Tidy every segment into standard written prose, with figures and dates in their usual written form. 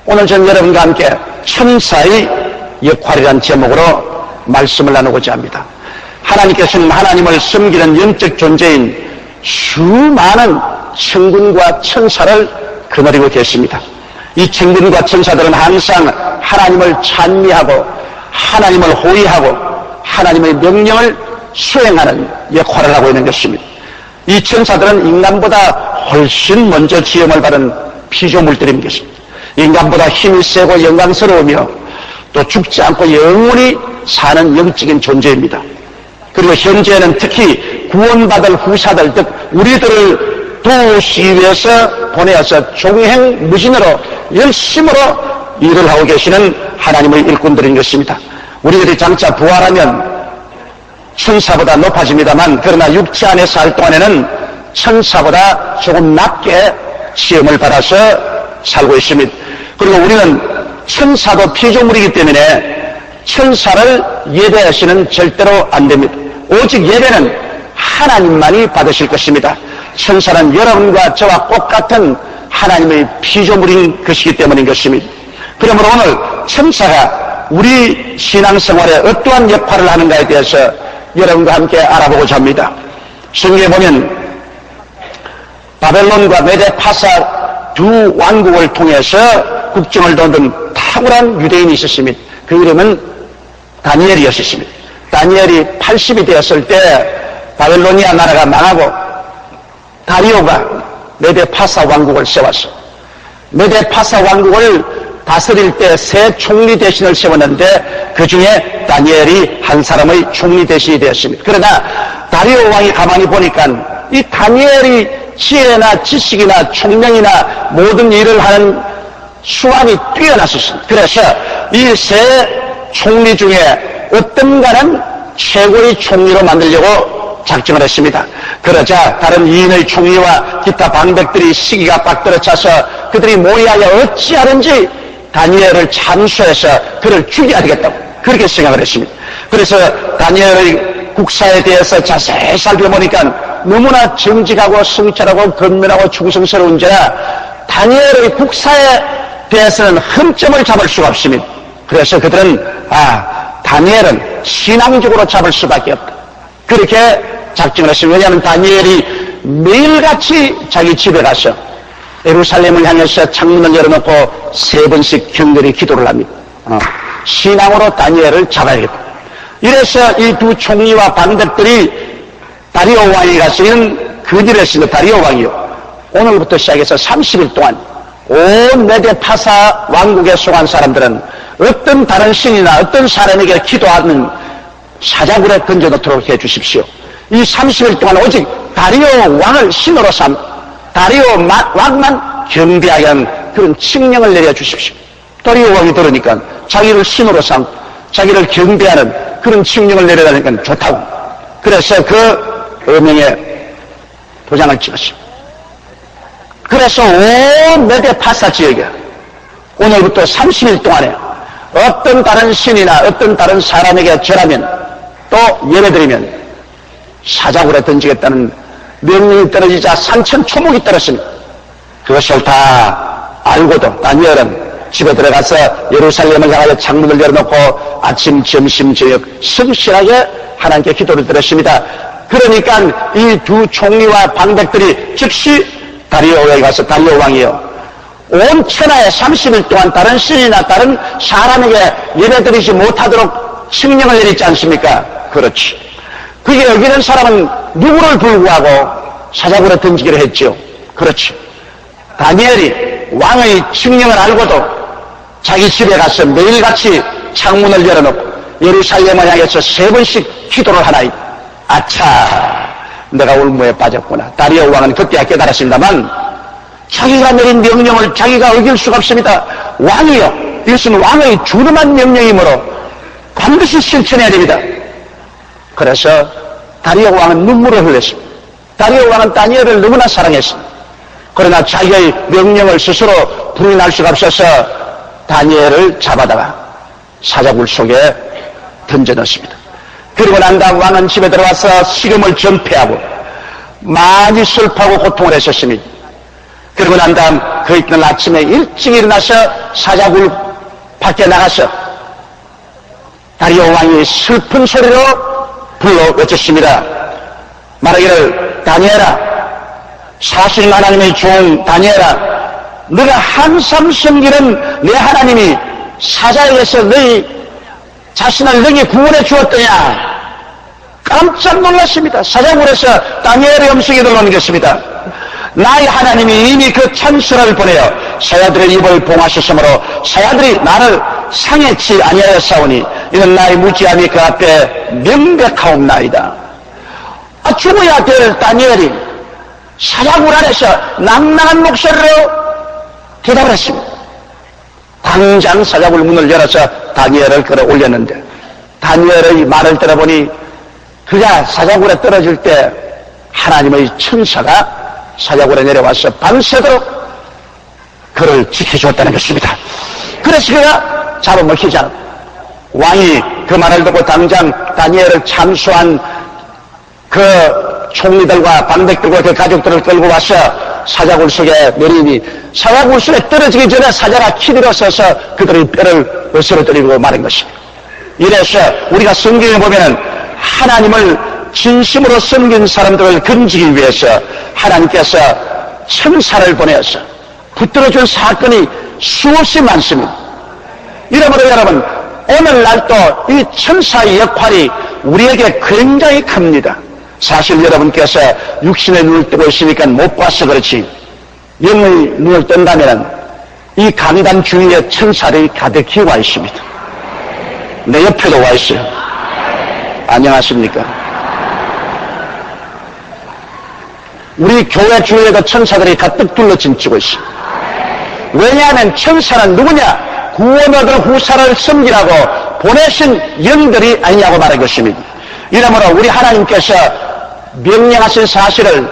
오늘 전 여러분과 함께 천사의 역할이라는 제목으로 말씀을 나누고자 합니다. 하나님께서는 하나님을 섬기는 영적 존재인 수많은 천군과 천사를 거느리고 계십니다. 이 천군과 천사들은 항상 하나님을 찬미하고 하나님을 호위하고 하나님의 명령을 수행하는 역할을 하고 있는 것입니다. 이 천사들은 인간보다 훨씬 먼저 지음을 받은 피조물들인 것입니다. 인간보다 힘이 세고 영광스러우며 또 죽지 않고 영원히 사는 영적인 존재입니다. 그리고 현재는 특히 구원받을 후사들, 즉 우리들을 도우시기 위해서 보내어서 종횡무진으로 열심으로 일을 하고 계시는 하나님의 일꾼들인 것입니다. 우리들이 장차 부활하면 천사보다 높아집니다만, 그러나 육체 안에 살 동안에는 천사보다 조금 낮게 시험을 받아서 살고 있습니다. 그리고 우리는 천사도 피조물이기 때문에 천사를 예배하시는 절대로 안 됩니다. 오직 예배는 하나님만이 받으실 것입니다. 천사는 여러분과 저와 똑같은 하나님의 피조물인 것이기 때문인 것입니다. 그러므로 오늘 천사가 우리 신앙생활에 어떠한 역할을 하는가에 대해서 여러분과 함께 알아보고자 합니다. 성경에 보면 바벨론과 메데파사 두 왕국을 통해서 국정을 도는 탁월한 유대인이 있었습니다. 그 이름은 다니엘이었습니다. 다니엘이 80이 되었을 때 바벨로니아 나라가 망하고 다리오가 메데파사 왕국을 세웠어. 메데파사 왕국을 다스릴 때 새 총리 대신을 세웠는데 그 중에 다니엘이 한 사람의 총리 대신이 되었습니다. 그러나 다리오 왕이 가만히 보니까 이 다니엘이 지혜나 지식이나 총명이나 모든 일을 하는 수완이 뛰어났었습니다. 그래서 이 세 총리 중에 어떤가는 최고의 총리로 만들려고 작정을 했습니다. 그러자 다른 이인의 총리와 기타 방백들이 시기가 빡 떨어져서 그들이 모의하여 어찌하든지 다니엘을 참수해서 그를 죽여야 되겠다고 그렇게 생각을 했습니다. 그래서 다니엘의 국사에 대해서 자세히 살펴보니까 너무나 정직하고 성실하고 건면하고 충성스러운 자라 다니엘의 국사에 대해서는 흠점을 잡을 수가 없습니다. 그래서 그들은 다니엘은 신앙적으로 잡을 수밖에 없다, 그렇게 작정을 했습니다. 왜냐하면 다니엘이 매일같이 자기 집에 가서 예루살렘을 향해서 창문을 열어놓고 3번씩 경건히 기도를 합니다. 신앙으로 다니엘을 잡아야겠다. 이래서 이 두 총리와 방백들이 다리오 왕이 가서 이런 건의를 했습니다. 다리오 왕이요, 오늘부터 시작해서 30일 동안 온 메데파사 왕국에 속한 사람들은 어떤 다른 신이나 어떤 사람에게 기도하는 사자굴에 던져놓도록 해주십시오. 이 30일 동안 오직 다리오 왕을 신으로 삼, 다리오 왕만 경배하게 하는 그런 칙령을 내려주십시오. 다리오 왕이 들으니까 자기를 신으로 삼, 자기를 경배하는 그런 칙령을 내려다니까 좋다고. 그래서 그 어명에 도장을 찍었습니다. 그래서 온 메데파사 지역에 오늘부터 30일 동안에 어떤 다른 신이나 어떤 다른 사람에게 절하면 또 예배드리면 사자굴에 던지겠다는 명령이 떨어지자 산천초목이 떨었습니다. 그것을 다 알고도 다니엘은 집에 들어가서 예루살렘을 향하여 창문을 열어놓고 아침, 점심, 저녁 성실하게 하나님께 기도를 드렸습니다. 그러니까 이 두 총리와 방백들이 즉시 다리오에 가서 다리오 왕이요, 온 천하에 30일 동안 다른 신이나 다른 사람에게 예배드리지 못하도록 칙령을 내리지 않습니까? 그렇지. 그게 여기는 사람은 누구를 불구하고 사자굴에 던지기로 했죠. 그렇지. 다니엘이 왕의 칙령을 알고도 자기 집에 가서 매일같이 창문을 열어놓고 예루살렘을 향해서 3번씩 기도를 하나이. 아차, 내가 올무에 빠졌구나. 다리오 왕은 그때야 깨달았습니다만 자기가 내린 명령을 자기가 어길 수가 없습니다. 왕이요, 이것은 왕의 준엄한 명령이므로 반드시 실천해야 됩니다. 그래서 다리오 왕은 눈물을 흘렸습니다. 다리오 왕은 다니엘을 너무나 사랑했습니다. 그러나 자기의 명령을 스스로 부인할 수가 없어서 다니엘을 잡아다가 사자굴 속에 던져넣습니다. 그리고 난 다음 왕은 집에 들어와서 식음을 전폐하고 많이 슬퍼하고 고통을 했었습니다. 그러고 난 다음 그 이튿날 아침에 일찍 일어나서 사자굴 밖에 나가서 다리오 왕이 슬픈 소리로 불러 외쳤습니다. 말하기를, 다니엘아, 사실 하나님의 종 다니엘아, 너가 항상 섬기는 내 하나님이 사자에게서 너희 자신을 너에게 구원해 주었더냐? 깜짝 놀랐습니다. 사자굴에서 다니엘의 음성이 들려오겠습니다. 나의 하나님이 이미 그 찬스를 보내어 사자들의 입을 봉하셨으므로 사자들이 나를 상해치 아니하였사오니 이는 나의 무지함이 그 앞에 명백하옵나이다. 죽어야 될 다니엘이 사자굴 안에서 낭낭한 목소리로 대답을 했습니다. 당장 사자굴 문을 열어서 다니엘을 끌어올렸는데 다니엘의 말을 들어보니 그가 사자굴에 떨어질 때 하나님의 천사가 사자굴에 내려와서 밤새도록 그를 지켜주었다는 것입니다. 그래서 그가 잡아먹히지 않았다. 왕이 그 말을 듣고 당장 다니엘을 참수한 그 총리들과 방백들과 그 가족들을 끌고 와서 사자굴 속에 내리니 사자굴 속에 떨어지기 전에 사자가 치들어 서서 그들의 뼈를 으스러뜨리고 마는 것입니다. 이래서 우리가 성경에 보면은 하나님을 진심으로 섬긴 사람들을 건지기 위해서 하나님께서 천사를 보내서 붙들어준 사건이 수없이 많습니다. 이러므로 여러분, 오늘날도 이 천사의 역할이 우리에게 굉장히 큽니다. 사실 여러분께서 육신의 눈을 뜨고 있으니까 못 봐서 그렇지, 영의 눈을 뜬다면 이 강단 주위에 천사들이 가득히 와 있습니다. 내 옆에도 와 있어요. 안녕하십니까? 우리 교회 주위에도 천사들이 가득 둘러짐지고 있습니다. 왜냐하면 천사는 누구냐? 구원 얻을 후사를 섬기라고 보내신 영들이 아니냐고 말한 것입니다. 이러므로 우리 하나님께서 명령하신 사실을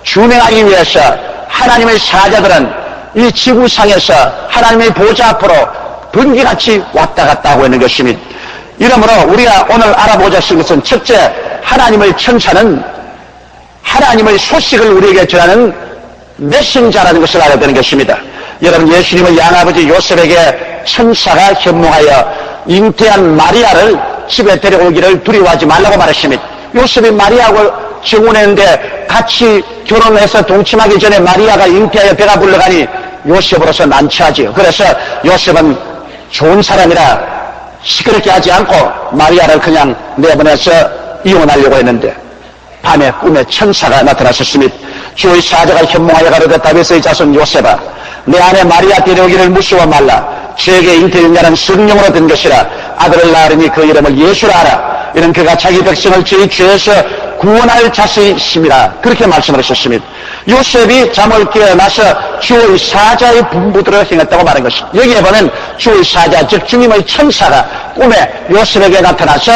준행하기 위해서 하나님의 사자들은 이 지구상에서 하나님의 보좌 앞으로 번개같이 왔다 갔다 하고 있는 것입니다. 이러므로 우리가 오늘 알아보자 할 것은 첫째, 하나님의 천사는 하나님의 소식을 우리에게 전하는 메신저라는 것을 알아야 되는 것입니다. 여러분, 예수님의 양아버지 요셉에게 천사가 현몽하여 잉태한 마리아를 집에 데려오기를 두려워하지 말라고 말했습니다. 요셉이 마리아하고 증혼했는데 같이 결혼해서 동침하기 전에 마리아가 잉태하여 배가 불러가니 요셉으로서 난처하지요. 그래서 요셉은 좋은 사람이라 시끄럽게 하지 않고 마리아를 그냥 내보내서 이혼하려고 했는데 밤에 꿈에 천사가 나타났었습니다. 주의 사자가 현몽하여 가로되 다윗의 자손 요셉아, 내 아내 마리아 데려오기를 무서워 말라. 죄에게 잉태된 자는 성령으로 된 것이라. 아들을 낳으니 그 이름을 예수라 하라. 이는 그가 자기 백성을 저희 죄에서 구원할 자식이심이라. 그렇게 말씀을 하셨습니다. 요셉이 잠을 깨어나서 주의 사자의 분부대로 행했다고 말한 것입니다. 여기에 보면 주의 사자, 즉 주님의 천사가 꿈에 요셉에게 나타나서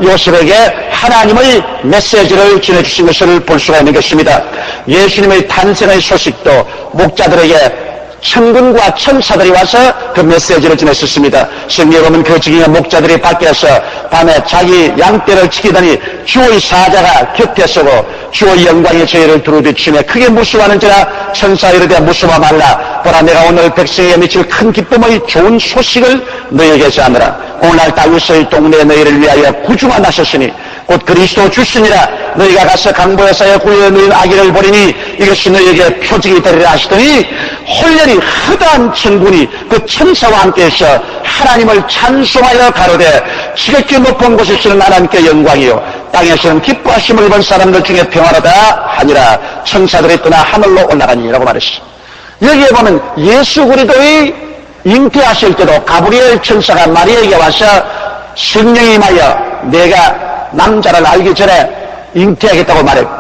요셉에게 하나님의 메시지를 전해주신 것을 볼 수가 있는 것입니다. 예수님의 탄생의 소식도 목자들에게 천군과 천사들이 와서 그 메시지를 전했었습니다. 성경에 보면 그 지경의 목자들이 밖에서 밤에 자기 양떼를 지키더니 주의 사자가 곁에 서고 주의 영광이 저희를 두루비치며 크게 무서워하는지라. 천사 이르되 무서워 말라. 보라, 내가 오늘 백성에게 미칠 큰 기쁨의 좋은 소식을 너희에게 전하노라. 오늘날 다윗의 동네에 너희를 위하여 구주가 나셨으니 곧 그리스도 주시니라. 너희가 가서 강보에서의 구유에 누인 아기를 보리니 이것이 너희에게 표징이 되리라 하시더니 홀렬히 허다한 천군이 그 천사와 함께해서 하나님을 찬송하여 가로되 지극히 높은 곳에서는 하나님께 영광이요 땅에서는 기뻐하심을 본 사람들 중에 평화로다 하니라. 천사들이 떠나 하늘로 올라가니라고 말했습니다. 여기에 보면 예수 그리스도의 잉태하실 때도 가브리엘 천사가 마리아에게 와서 성령이 임하여 내가 남자를 알기 전에 잉태하겠다고 말했고,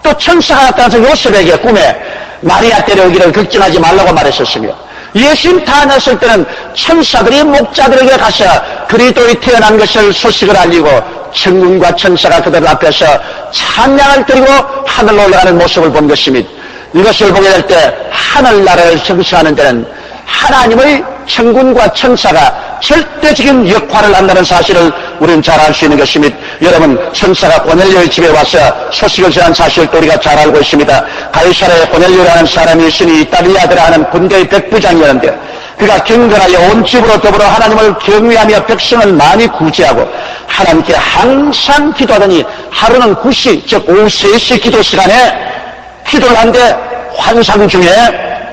또 천사가 나타나서 요셉에게 꿈에 마리아 데려오기를 걱정하지 말라고 말했었으며, 예수님 태어났을 때는 천사들이 목자들에게 가서 그리스도의 태어난 것을 소식을 알리고 천군과 천사가 그들 앞에서 찬양을 드리고 하늘로 올라가는 모습을 본 것입니다. 이것을 보게 될 때 하늘나라를 형성하는 데는 하나님의 천군과 천사가 절대적인 역할을 한다는 사실을 우리는 잘 알 수 있는 것입니다. 여러분, 천사가 고넬료의 집에 와서 소식을 전한 사실도 우리가 잘 알고 있습니다. 가이사라에 고넬료라는 사람이 있으니 이탈리아드라 하는 군대의 백부장이었는데 그가 경건하여 온 집으로 더불어 하나님을 경외하며 백성을 많이 구제하고 하나님께 항상 기도하더니 하루는 9시 즉 오후 3시 기도 시간에 기도를 하는데 환상 중에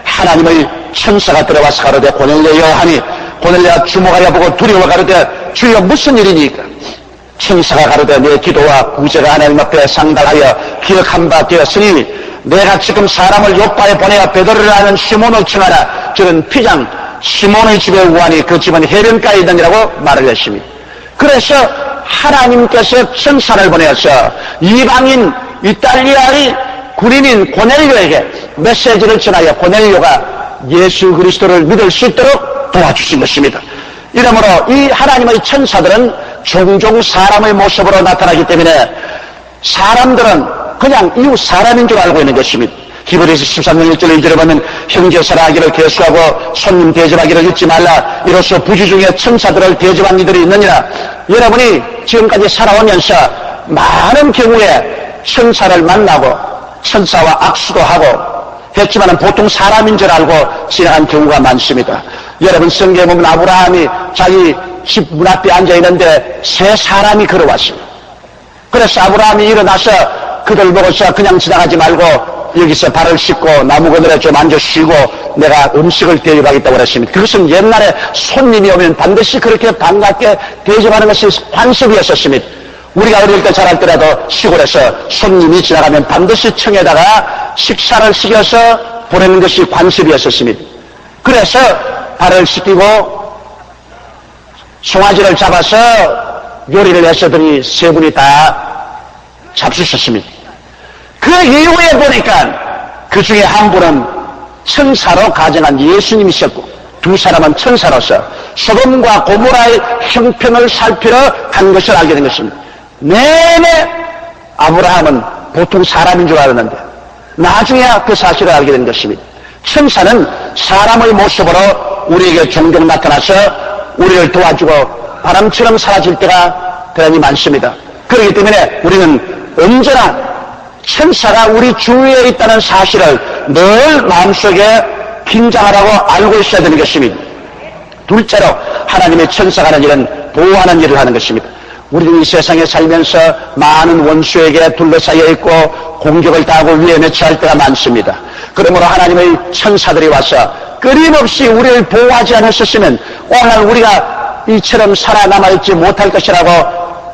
하나님의 천사가 들어와서 가로되 고넬료여 하니 고넬료가 주목하여 보고 두려워 가로되 주여 무슨 일이니까? 천사가 가로되 내 기도와 구제가 하나님 앞에 상달하여 기억한 바 되었으니 내가 지금 사람을 요파에 보내어 베드로를 하는 시몬을 청하라. 저는 피장 시몬의 집에 우하니 그 집은 해변가에 있느니라고 말을 했습니다. 그래서 하나님께서 천사를 보내어서 이방인 이탈리아의 군인인 고넬료에게 메시지를 전하여 고넬료가 예수 그리스도를 믿을 수 있도록 도와주신 것입니다. 이러므로 이 하나님의 천사들은 종종 사람의 모습으로 나타나기 때문에 사람들은 그냥 이웃 사람인 줄 알고 있는 것입니다. 히브리서 13장 1절 2절에 보면 형제 사랑하기를 계수하고 손님 대접하기를 잊지 말라. 이로써 부지 중에 천사들을 대접한 이들이 있느니라. 여러분이 지금까지 살아오면서 많은 경우에 천사를 만나고 천사와 악수도 하고 했지만 보통 사람인 줄 알고 지나간 경우가 많습니다. 여러분 성경에 보면 아브라함이 자기 집 문 앞에 앉아 있는데 세 사람이 걸어왔습니다. 그래서 아브라함이 일어나서 그들 보고서 그냥 지나가지 말고 여기서 발을 씻고 나무 그늘에 좀 앉아 쉬고 내가 음식을 대접하겠다고 그랬습니다. 그것은 옛날에 손님이 오면 반드시 그렇게 반갑게 대접하는 것이 관습이었었습니다. 우리가 어릴 때 자랄 때라도 시골에서 손님이 지나가면 반드시 청에다가 식사를 시켜서 보내는 것이 관습이었었습니다. 그래서 발을 씻기고 송아지를 잡아서 요리를 했었더니 세 분이 다 잡수셨습니다. 그 이후에 보니까 그 중에 한 분은 천사로 가정한 예수님이셨고 두 사람은 천사로서 소돔과 고모라의 형편을 살피러 간 것을 알게 된 것입니다. 내내 아브라함은 보통 사람인 줄 알았는데 나중에 그 사실을 알게 된 것입니다. 천사는 사람의 모습으로 우리에게 종종 나타나서 우리를 도와주고 바람처럼 사라질 때가 대단히 많습니다. 그렇기 때문에 우리는 언제나 천사가 우리 주위에 있다는 사실을 늘 마음속에 긴장하라고 알고 있어야 되는 것입니다. 둘째로 하나님의 천사가 하는 일은 보호하는 일을 하는 것입니다. 우리는 이 세상에 살면서 많은 원수에게 둘러싸여 있고 공격을 당하고 위험에 처할 때가 많습니다. 그러므로 하나님의 천사들이 와서 끊임없이 우리를 보호하지 않았었으면 오늘 우리가 이처럼 살아남아있지 못할 것이라고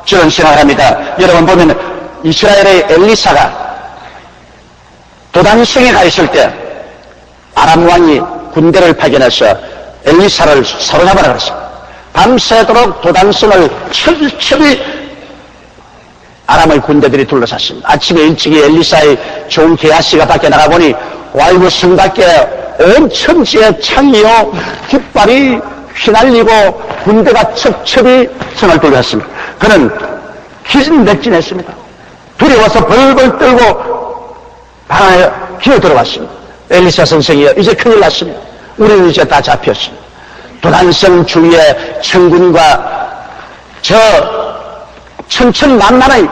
저는 생각을 합니다. 여러분 보면 이스라엘의 엘리사가 도단성에 가 있을 때 아람 왕이 군대를 파견해서 엘리사를 사로잡아라 그랬습니다. 밤새도록 도단성을 철저히 아람의 군대들이 둘러쌌습니다. 아침에 일찍이 엘리사의 좋은 게하시가 밖에 나가보니 와이고 성 밖에 온 천지에 창이요 깃발이 휘날리고 군대가 첩첩이 성을 둘러쌌습니다. 그는 기진맥진했습니다. 두려워서 벌벌 떨고 방에 기어 들어왔습니다. 엘리사 선생이여 이제 큰일 났습니다. 우리는 이제 다 잡혔습니다. 도단성 주위에 천군과 저 천천만만의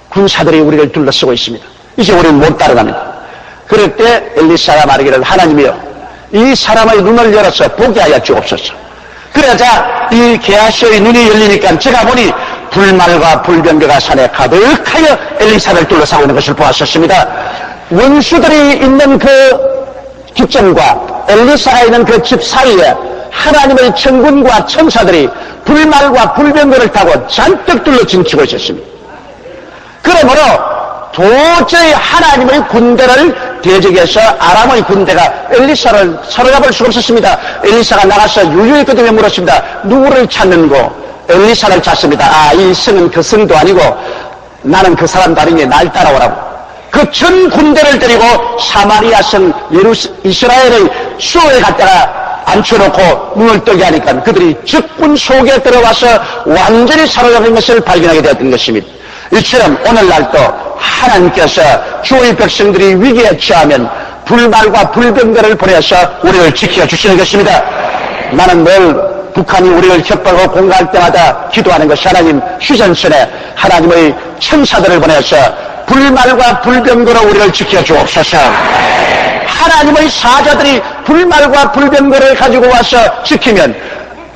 군사들이 우리를 둘러쓰고 있습니다. 이제 우리는 못 따라갑니다. 그럴 때 엘리사가 말하기를 하나님이여 이 사람의 눈을 열어서 보게 하여 주옵소서. 그러자 이 게하시의 눈이 열리니까 제가 보니 불말과 불병거가 산에 가득하여 엘리사를 둘러싸고 있는 것을 보았었습니다. 원수들이 있는 그 집정과 엘리사가 있는 그 집 사이에 하나님의 천군과 천사들이 불말과 불병거를 타고 잔뜩 둘러 진치고 있었습니다. 그러므로 도저히 하나님의 군대를 대적해서 아람의 군대가 엘리사를 사로잡을 수가 없었습니다. 엘리사가 나가서 유유히 그들에게 물었습니다. 누구를 찾는고? 엘리사를 찾습니다. 아, 이 성은 그 성도 아니고 나는 그 사람도 아니니 날 따라오라고. 그 전 군대를 데리고 사마리아 성 이스라엘의 수호에 갔다가 앉혀놓고 눈을 뜨게 하니까 그들이 적군 속에 들어와서 완전히 사로잡은 것을 발견하게 되었던 것입니다. 이처럼 오늘날도 하나님께서 주의 백성들이 위기에 처하면 불말과 불병거를 보내서 우리를 지켜주시는 것입니다. 나는 늘 북한이 우리를 협박하고 공격할 때마다 기도하는 것이 하나님 휴전선에 하나님의 천사들을 보내서 불말과 불병거로 우리를 지켜주옵소서. 하나님의 사자들이 불말과 불병거를 가지고 와서 지키면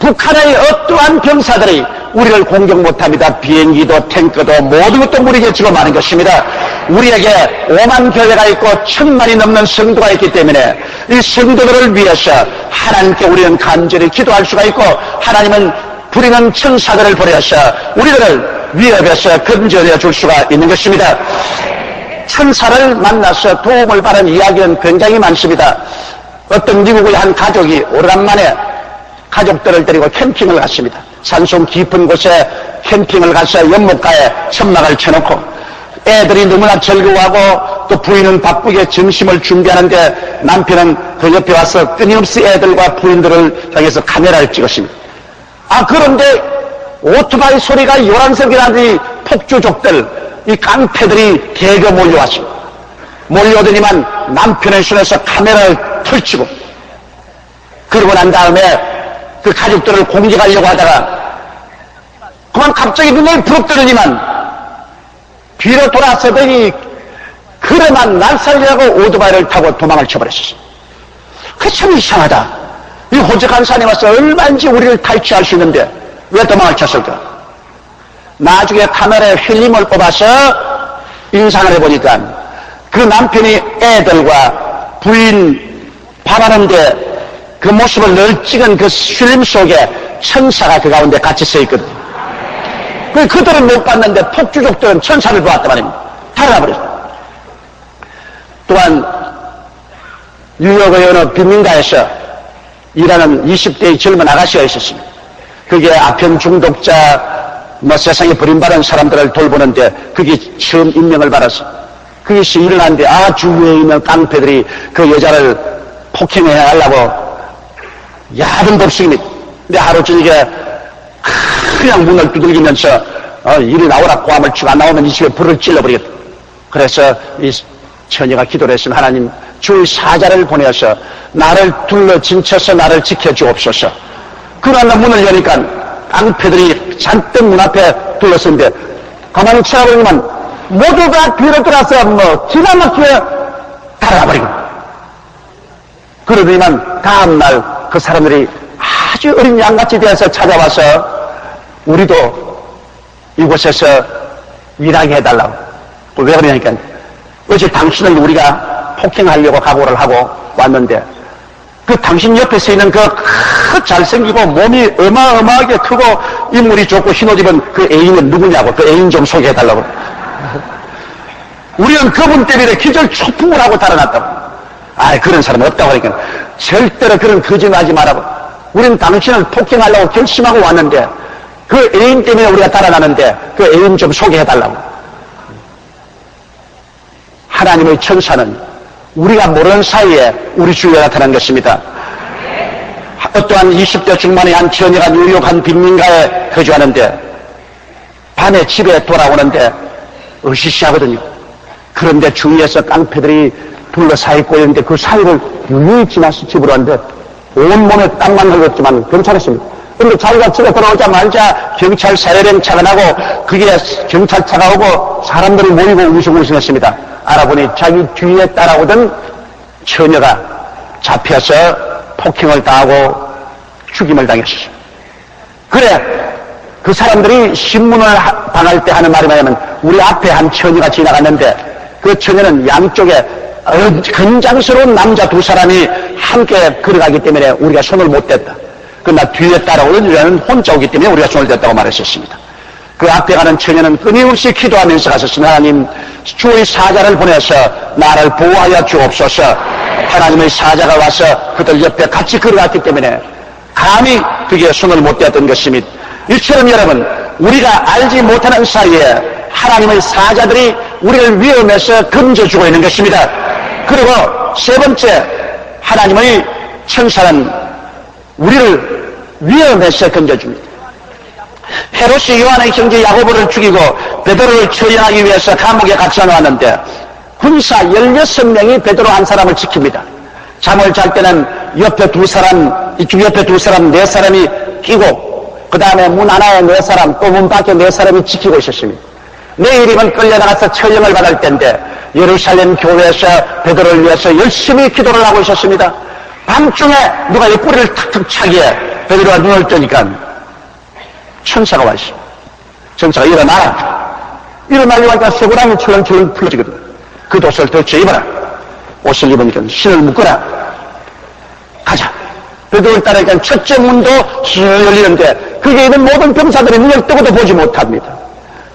북한의 어떠한 병사들이 우리를 공격 못합니다. 비행기도 탱크도 모든 것도 우리에게 지고 마는 것입니다. 우리에게 5만 교회가 있고 1000만이 넘는 성도가 있기 때문에 이 성도들을 위해서 하나님께 우리는 간절히 기도할 수가 있고 하나님은 부리는 천사들을 보내서 우리들을 위협에서 건져내 줄 수가 있는 것입니다. 천사를 만나서 도움을 받은 이야기는 굉장히 많습니다. 어떤 미국의 한 가족이 오래간만에 가족들을 데리고 캠핑을 갔습니다. 산속 깊은 곳에 캠핑을 가서 연못가에 천막을 쳐놓고 애들이 너무나 즐거워하고 또 부인은 바쁘게 점심을 준비하는데 남편은 그 옆에 와서 끊임없이 애들과 부인들을 향해서 카메라를 찍었습니다. 그런데 오토바이 소리가 요란스럽게 나더니 폭주족들, 이 깡패들이 대거 몰려왔습니다. 몰려오더니만 남편의 손에서 카메라를 펼치고 그러고 난 다음에 그 가족들을 공격하려고 하다가 그만 갑자기 눈을 부릅뜨더니만 뒤로 돌아서더니 그래만 날 살리려고 오토바이를 타고 도망을 쳐버렸었어요. 그게 참 이상하다. 이 호적한 산에 와서 얼마인지 우리를 탈취할 수 있는데 왜 도망을 쳤을까? 나중에 카메라에 필름을 뽑아서 인상을 해보니까 그 남편이 애들과 부인 밥하는데 그 모습을 늘 찍은 그 필름 속에 천사가 그 가운데 같이 서 있거든. 그들은 못 봤는데 폭주족들은 천사를 보았단 말입니다. 달아나버렸어. 또한 뉴욕의 어느 빈민가에서 일하는 20대의 젊은 아가씨가 있었습니다. 그게 아편 중독자, 세상에 버림받은 사람들을 돌보는데 그게 처음 임명을 받았어. 그것이 일어났는데 주위에 있는 깡패들이 그 여자를 폭행해 하려고 야단 법석입니다. 근데 하루 저녁에 그냥 문을 두들기면서 이리 나오라 고함을 치고 안 나오면 이 집에 불을 찔러버리겠다. 그래서 이 처녀가 기도를 했으면 하나님 주의 사자를 보내서 나를 둘러 진쳐서 나를 지켜주옵소서. 그러나 문을 여니까 깡패들이 잔뜩 문 앞에 둘렀는데 가만히 쳐다보니만 모두가 뒤로 들어서 기가 막히게 달아나버리고 그러더니만 다음날 그 사람들이 아주 어린 양같이 되어서 찾아와서 우리도 이곳에서 일하게 해달라고. 왜 그러냐니까 어제 당신을 우리가 폭행하려고 각오를 하고 왔는데 그 당신 옆에 서 있는 그 잘생기고 몸이 어마어마하게 크고 인물이 좋고 흰옷 입은 그 애인은 누구냐고. 그 애인 좀 소개해달라고. 우리는 그분 때문에 기절초풍을 하고 달아났다고. 그런 사람 없다고 하니까 절대로 그런 거짓말하지 말라고. 우리는 당신을 폭행하려고 결심하고 왔는데 그 애인 때문에 우리가 달아나는데 그 애인 좀 소개해달라고. 하나님의 천사는 우리가 모르는 사이에 우리 주위에 나타난 것입니다. 어떠한 20대 중반의 한 처녀가 뉴욕 한 빈민가에 거주하는데 밤에 집에 돌아오는데 으시시하거든요. 그런데 주위에서 깡패들이 둘러싸이고 있는데 그 사이를 유유히 지나서 집으로 왔는데 온몸에 땀만 흘렸지만 괜찮았습니다. 그런데 자기가 집에 돌아오자마자 경찰 사례령 차가 나고 그게 경찰차가 오고 사람들이 모이고 우승우승했습니다. 알아보니 자기 뒤에 따라오던 처녀가 잡혀서 폭행을 당하고 죽임을 당했어요. 그래 그 사람들이 신문을 당할 때 하는 말이 뭐냐면 우리 앞에 한 처녀가 지나갔는데 그 처녀는 양쪽에 건장스러운 남자 두 사람이 함께 걸어가기 때문에 우리가 손을 못 댔다. 그러나 뒤에 따라오는 여자는 혼자 오기 때문에 우리가 손을 댔다고 말했었습니다. 그 앞에 가는 처녀는 끊임없이 기도하면서 갔었습니다. 하나님 주의 사자를 보내서 나를 보호하여 주옵소서. 하나님의 사자가 와서 그들 옆에 같이 걸어갔기 때문에 감히 그게 손을 못 댔던 것입니다. 이처럼 여러분 우리가 알지 못하는 사이에 하나님의 사자들이 우리를 위험해서 건져주고 있는 것입니다. 그리고 세 번째 하나님의 천사는 우리를 위험해서 건져줍니다. 헤롯이 요한의 형제 야고보를 죽이고 베드로를 처형하기 위해서 감옥에 갇혀 놓았는데 군사 16명이 베드로 한 사람을 지킵니다. 잠을 잘 때는 옆에 두 사람, 이쪽 옆에 두 사람, 네 사람이 끼고 그 다음에 문 하나에 4사람 또 문 밖에 4사람이 지키고 있었습니다. 내일이면 끌려나가서 처형을 받을 때인데 예루살렘 교회에서 베드로를 위해서 열심히 기도를 하고 있었습니다. 밤중에 누가 이 뿌리를 탁탁 차기에 베드로가 눈을 뜨니까 천사가 와 있습니다. 천사가 일어나려고 하니까 쇠고랑이 철렁철렁 풀어지거든. 그 옷을 덮쳐 입어라. 옷을 입으니까 신을 묶어라. 가자. 베드로를 따르니까 첫째 문도 쭉 열리는데 거기에 있는 모든 병사들이 눈을 뜨고도 보지 못합니다.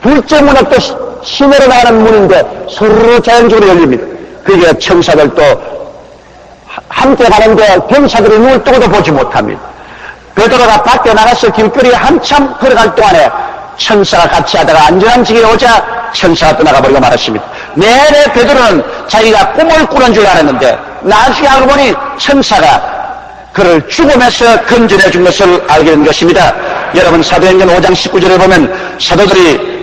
둘째 문은 또 시내로 나가는 문인데 서로 자연적으로 열립니다. 거기에 천사들도 함께 가는데 병사들이 눈을 뜨고도 보지 못합니다. 베드로가 밖에 나가서 길거리에 한참 걸어갈 동안에 천사가 같이 하다가 안전한 지에 오자 천사가 떠나가 버리고 말았습니다. 내내 베드로는 자기가 꿈을 꾸는 줄 알았는데 나중에 알고 보니 천사가 그를 죽음에서 건져내 준 것을 알게 된 것입니다. 여러분 사도행전 5장 19절에 보면 사도들이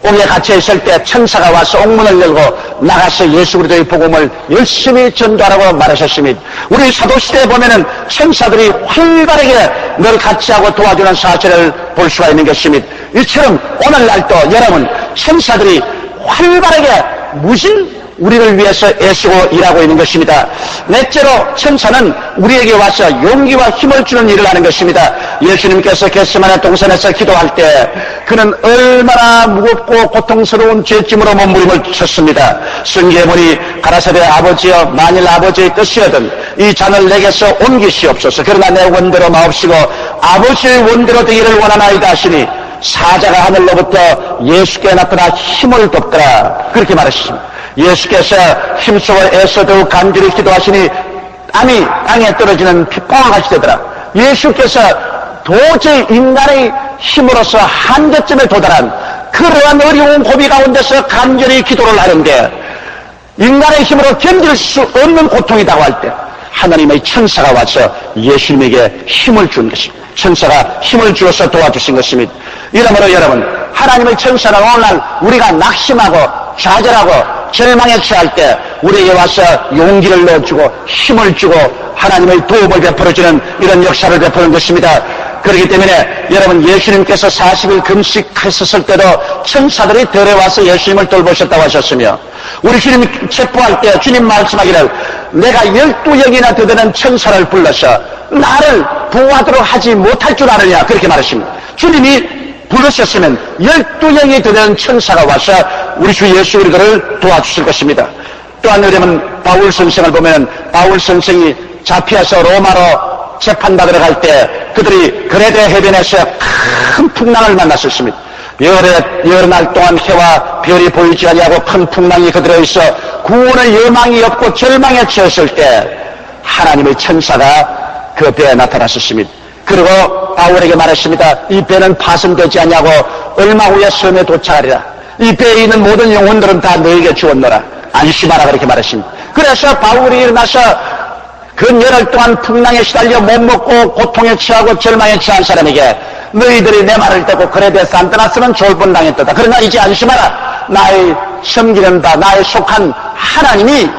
옥에 갇혀 있을 때 천사가 와서 옥문을 열고 나가서 예수 그리스도의 복음을 열심히 전도하라고 말하셨습니다. 우리 사도시대에 보면은 천사들이 활발하게 늘 같이 하고 도와주는 사실을 볼 수가 있는 것입니다. 이처럼 오늘날도 여러분 천사들이 활발하게 무신 우리를 위해서 애쓰고 일하고 있는 것입니다. 넷째로 천사는 우리에게 와서 용기와 힘을 주는 일을 하는 것입니다. 예수님께서 겟세마네 동산에서 기도할 때 그는 얼마나 무겁고 고통스러운 죄짐으로 몸부림을 쳤습니다. 성경에 보니 가라사대 아버지여 만일 아버지의 뜻이거든 이 잔을 내게서 옮기시옵소서. 그러나 내 원대로 마옵시고 아버지의 원대로 되기를 원하나이다 하시니 사자가 하늘로부터 예수께 나타나 힘을 돋더라. 그렇게 말하셨습니다. 예수께서 힘쓰고 애써 더욱 간절히 기도하시니 땀이 땅에 떨어지는 핏방울 같이 되더라. 예수께서 도저히 인간의 힘으로서 한계점에 도달한 그러한 어려운 고비 가운데서 간절히 기도를 하는데 인간의 힘으로 견딜 수 없는 고통이라고 할 때 하나님의 천사가 와서 예수님에게 힘을 준 것입니다. 천사가 힘을 주어서 도와주신 것입니다. 이러므로 여러분 하나님의 천사는 오늘날 우리가 낙심하고 좌절하고 절망에 처할 때 우리에게 와서 용기를 넣어주고 힘을 주고 하나님의 도움을 베풀어주는 이런 역사를 베푸는 것입니다. 그렇기 때문에 여러분 예수님께서 40일 금식했었을 때도 천사들이 들에 와서 예수님을 돌보셨다고 하셨으며 우리 주님 체포할 때 주님 말씀하기를 내가 12영이나 되는 천사를 불러서 나를 보호하도록 하지 못할 줄 아느냐 그렇게 말하십니다. 주님이 부르셨으면 12영이 되는 천사가 와서 우리 주 예수 그리스도를 도와주실 것입니다. 또한 여러분 바울 선생을 보면 바울 선생이 잡혀서 로마로 재판받으러 갈 때 그들이 그레데 해변에서 큰 풍랑을 만났었습니다. 여러 날 동안 해와 별이 보이지 아니하고 큰 풍랑이 그들에 있어 구원의 여망이 없고 절망에 처했을 때 하나님의 천사가 그 배에 나타났었습니다. 그리고 바울에게 말했습니다. 이 배는 파손되지 않냐고 얼마 후에 섬에 도착하리라. 이 배에 있는 모든 영혼들은 다 너에게 주었노라. 안심하라 그렇게 말했습니다. 그래서 바울이 일어나서 그 열흘 동안 풍랑에 시달려 못 먹고 고통에 처하고 절망에 처한 사람에게 너희들이 내 말을 듣고 그레데에서 안 떠났으면 졸분 당했다. 그러나 이제 안심하라. 나의 섬기는 바 나의 속한 하나님이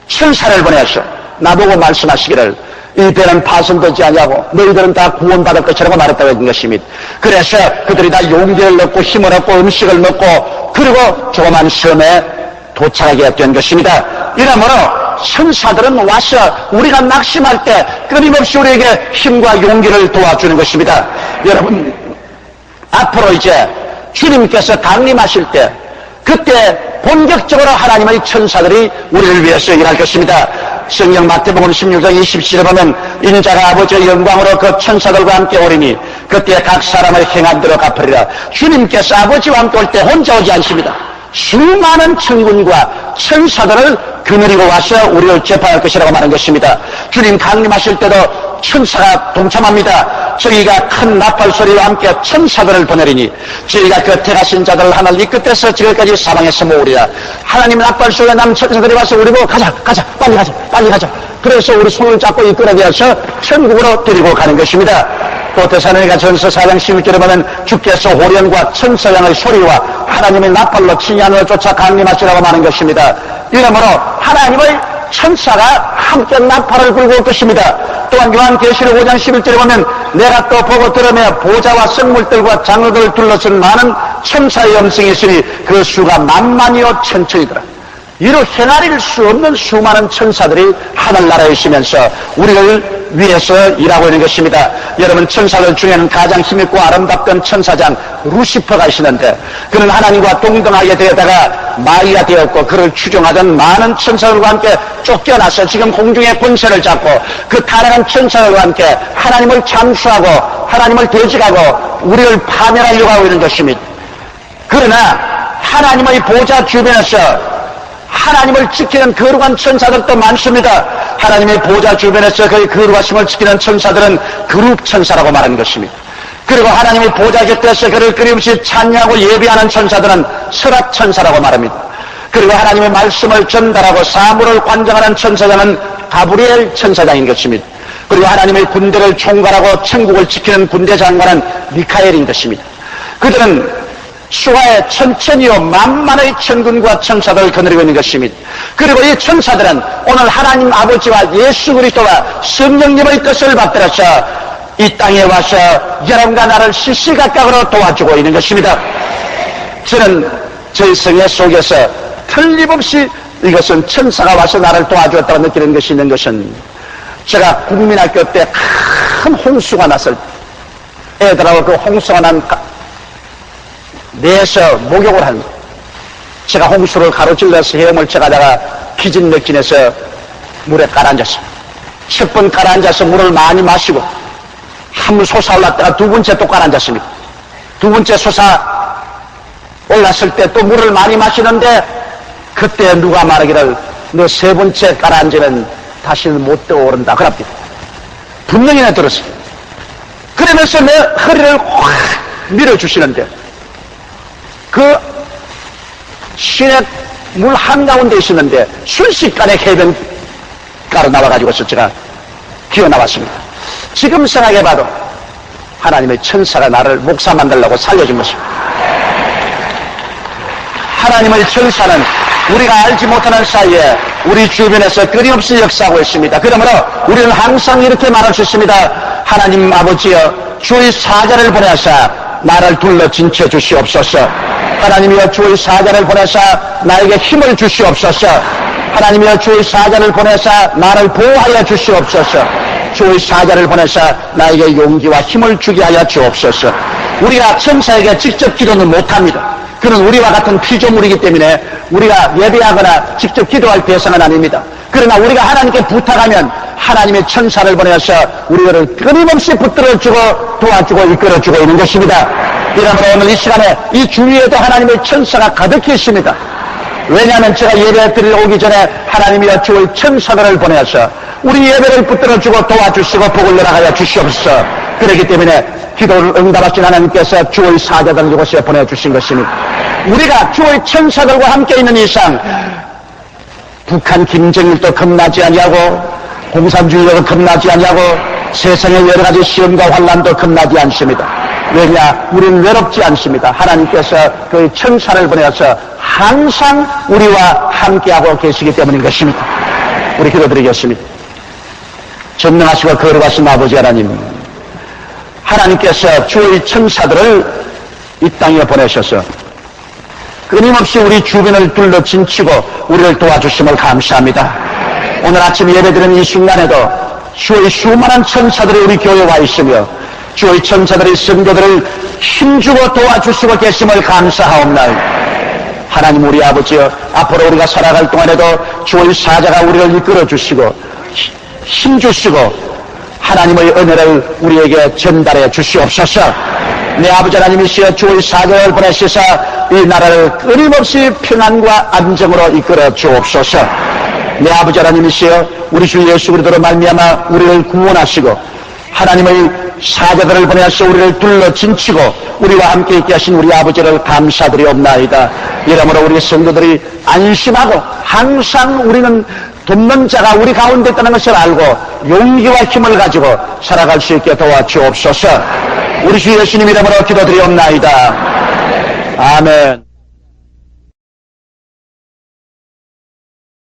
천사를 보내서 나보고 말씀하시기를 이 배는 파손되지 않냐고 너희들은 다 구원받을 것이라고 말했다고 했던 것입니다. 그래서 그들이 다 용기를 넣고 힘을 얻고 음식을 먹고 그리고 조그만 섬에 도착하게 된 것입니다. 이러므로 천사들은 와서 우리가 낙심할 때 끊임없이 우리에게 힘과 용기를 도와주는 것입니다. 여러분 앞으로 이제 주님께서 강림하실 때 그때 본격적으로 하나님의 천사들이 우리를 위해서 일할 것입니다. 성경 마태복음 16장 27절에 보면 인자가 아버지의 영광으로 그 천사들과 함께 오리니 그때 각 사람의 행한 대로 갚으리라. 주님께서 아버지와 함께 올 때 혼자 오지 않습니다. 수많은 천군과 천사들을 거느리고 와서 우리를 재판할 것이라고 말한 것입니다. 주님 강림하실 때도 천사가 동참합니다. 저희가 큰 나팔 소리와 함께 천사들을 보내리니 저희가 그 택하신 자들을 하늘 이 끝에서 지금까지 사방에서 모으리라. 하나님 나팔 소리가 남 천사들이 와서 우리 보고 가자 빨리 가자. 그래서 우리 손을 잡고 이끌어내서 천국으로 데리고 가는 것입니다. 또 데살로니가 전서 4장 16절에 보면 주께서 호련과 천사장의 소리와 하나님의 나팔로 친히 하늘을 쫓아 강림하시라고 말하는 것입니다. 이러므로 하나님의 천사가 함께 나팔을 불고 올 것입니다. 또한 요한계시록 5장 11절에 보면 내가 또 보고 들으며 보좌와 성물들과 장로들을 둘러쓴 많은 천사의 음성이 있으니 그 수가 만만이요 천천이더라. 이로 헤아릴 수 없는 수많은 천사들이 하늘나라에 있으면서 우리를 위해서 일하고 있는 것입니다. 여러분, 천사들 중에는 가장 힘있고 아름답던 천사장 루시퍼가 있었는데 그는 하나님과 동등하게 되다가 마귀가 되었고 그를 추종하던 많은 천사들과 함께 쫓겨나서 지금 공중의 권세를 잡고 그 타락한 천사들과 함께 하나님을 잠수하고 하나님을 대적하고 우리를 파멸하려고 하고 있는 것입니다. 그러나 하나님의 보좌 주변에서 하나님을 지키는 거룩한 천사들도 많습니다. 하나님의 보좌 주변에서 그의 거룩하심을 지키는 천사들은 거룩 천사라고 말하는 것입니다. 그리고 하나님의 보좌 곁에서 그를 끊임없이 찬양하고 예배하는 천사들은 설악 천사라고 말합니다. 그리고 하나님의 말씀을 전달하고 사물을 관장하는 천사장은 가브리엘 천사장인 것입니다. 그리고 하나님의 군대를 총괄하고 천국을 지키는 군대 장관은 미카엘인 것입니다. 그들은 수하에 천천히요 만만의 천군과 천사들을 거느리고 있는 것입니다. 그리고 이 천사들은 오늘 하나님 아버지와 예수 그리스도와 성령님의 뜻을 받들어서 이 땅에 와서 여러분과 나를 시시각각으로 도와주고 있는 것입니다. 저는 저희 성회 속에서 틀림없이 이것은 천사가 와서 나를 도와주었다고 느끼는 것이 있는 것은 제가 국민학교 때 큰 홍수가 났을 때 애들하고 그 홍수가 난 내에서 목욕을 한 제가 홍수를 가로질러서 헤엄을 쳐가다가 기진맥진해서 물에 가라앉았습니다. 첫 번 가라앉아서 물을 많이 마시고 한 번 솟아올랐다가 두 번째 또 가라앉았습니다. 두 번째 솟아 올랐을 때 또 물을 많이 마시는데 그때 누가 말하기를 너 세 번째 가라앉으면 다시는 못 떠오른다 그럽니다. 분명히 내 들었습니다. 그러면서 내 허리를 확 밀어주시는데 그 시내 물 한가운데 있었는데 순식간에 해변가로 나와가지고서 제가 기어 나왔습니다. 지금 생각해봐도 하나님의 천사가 나를 목사 만들려고 살려준 것입니다. 하나님의 천사는 우리가 알지 못하는 사이에 우리 주변에서 끊임없이 역사하고 있습니다. 그러므로 우리는 항상 이렇게 말할 수 있습니다. 하나님 아버지여 주의 사자를 보내사 나를 둘러 진쳐 주시옵소서. 하나님이여 주의 사자를 보내사 나에게 힘을 주시옵소서. 하나님이여 주의 사자를 보내사 나를 보호하여 주시옵소서. 주의 사자를 보내사 나에게 용기와 힘을 주게 하여 주옵소서. 우리가 천사에게 직접 기도는 못합니다. 그는 우리와 같은 피조물이기 때문에 우리가 예배하거나 직접 기도할 대상은 아닙니다. 그러나 우리가 하나님께 부탁하면 하나님의 천사를 보내서 우리를 끊임없이 붙들어주고 도와주고 이끌어주고 있는 것입니다. 이러므로 오늘 이 시간에 이 주위에도 하나님의 천사가 가득히 있습니다. 왜냐하면 제가 예배 드리러 오기 전에 하나님이여 주의 천사들을 보내서 우리 예배를 붙들어주고 도와주시고 복을 내려가여 주시옵소서. 그렇기 때문에 기도를 응답하신 하나님께서 주의 사자들을 이곳에 보내주신 것입니다. 우리가 주의 천사들과 함께 있는 이상 북한 김정일도 겁나지 아니하고 공산주의도 겁나지 아니하고 세상의 여러 가지 시험과 환난도 겁나지 않습니다. 왜냐? 우리는 외롭지 않습니다. 하나님께서 그 천사를 보내서 항상 우리와 함께하고 계시기 때문인 것입니다. 우리 기도드리겠습니다. 전능하시고 거룩하신 아버지 하나님, 하나님께서 주의 천사들을 이 땅에 보내셔서 끊임없이 우리 주변을 둘러 진치고 우리를 도와주심을 감사합니다. 오늘 아침 예배드리는 이 순간에도 주의 수많은 천사들이 우리 교회에 와 있으며 주의 천사들이 성도들을 힘주고 도와주시고 계심을 감사하옵나이다. 하나님 우리 아버지여, 앞으로 우리가 살아갈 동안에도 주의 사자가 우리를 이끌어주시고 힘주시고 하나님의 은혜를 우리에게 전달해 주시옵소서. 내 아버지 하나님이시여 주의 사자를 보내시사 이 나라를 끊임없이 평안과 안정으로 이끌어 주옵소서. 내 아버지 하나님이시여 우리 주 예수 그리스도로 말미암아 우리를 구원하시고 하나님의 사자들을 보내서 우리를 둘러 진치고 우리와 함께 있게 하신 우리 아버지를 감사드리옵나이다. 이러므로 우리 성도들이 안심하고 항상 우리는 돕는 자가 우리 가운데 있다는 것을 알고 용기와 힘을 가지고 살아갈 수 있게 도와주옵소서. 우리 주 예수님 이름으로 기도드리옵나이다. 아멘.